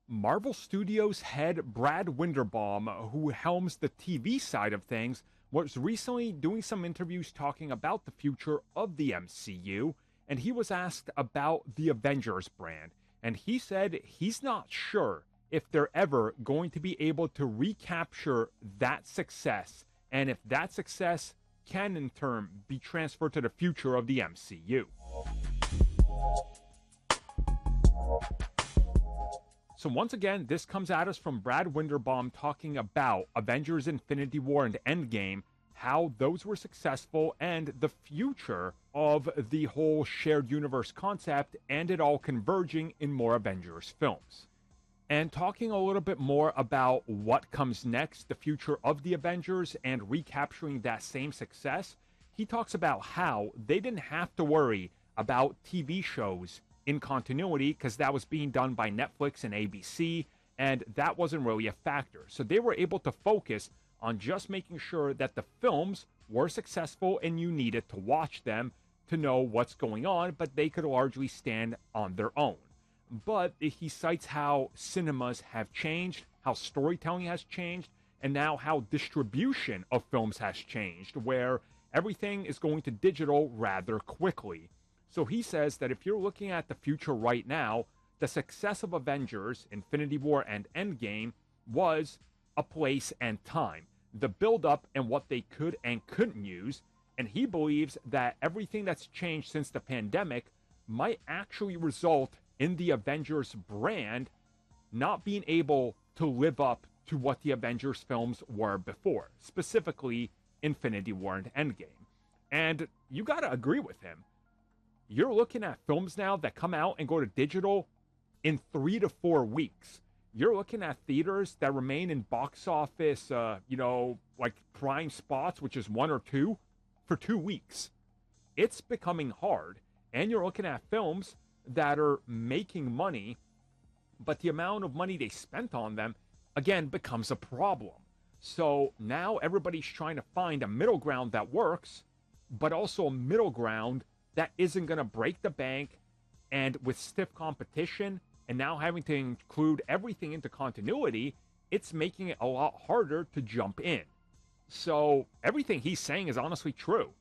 Marvel Studios head Brad Winderbaum, who helms the TV side of things, was recently doing some interviews talking about the future of the MCU, and he was asked about the Avengers brand, and he said he's not sure if they're ever going to be able to recapture that success, and if that success can in turn be transferred to the future of the MCU. So once again, this comes at us from Brad Winderbaum talking about Avengers Infinity War and Endgame, how those were successful, and the future of the whole shared universe concept, and it all converging in more Avengers films. And talking a little bit more about what comes next, the future of the Avengers, and recapturing that same success, he talks about how they didn't have to worry about TV shows in continuity because that was being done by Netflix and ABC, and that wasn't really a factor. So they were able to focus on just making sure that the films were successful and you needed to watch them to know what's going on, but they could largely stand on their own. But he cites how cinemas have changed, how storytelling has changed, and now how distribution of films has changed, where everything is going to digital rather quickly. So he says that if you're looking at the future right now, the success of Avengers, Infinity War, and Endgame was a place and time, the build-up and what they could and couldn't use, and he believes that everything that's changed since the pandemic might actually result in the Avengers brand not being able to live up to what the Avengers films were before, specifically Infinity War and Endgame. And you gotta agree with him. You're looking at films now that come out and go to digital in 3 to 4 weeks. You're looking at theaters that remain in box office, like prime spots, which is 1 or 2, for 2 weeks. It's becoming hard. And you're looking at films that are making money, but the amount of money they spent on them, again, becomes a problem. So now everybody's trying to find a middle ground that works, but also a middle ground that isn't going to break the bank, and with stiff competition and now having to include everything into continuity, it's making it a lot harder to jump in. So everything he's saying is honestly true.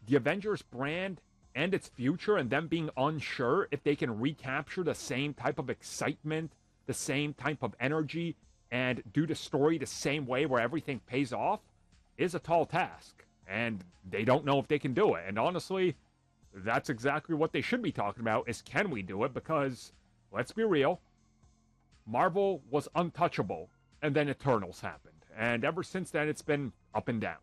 The Avengers brand and its future, and them being unsure if they can recapture the same type of excitement, the same type of energy, and do the story the same way where everything pays off, is a tall task. And they don't know if they can do it. And honestly, that's exactly what they should be talking about, is can we do it? Because, let's be real, Marvel was untouchable, and then Eternals happened. And ever since then, it's been up and down.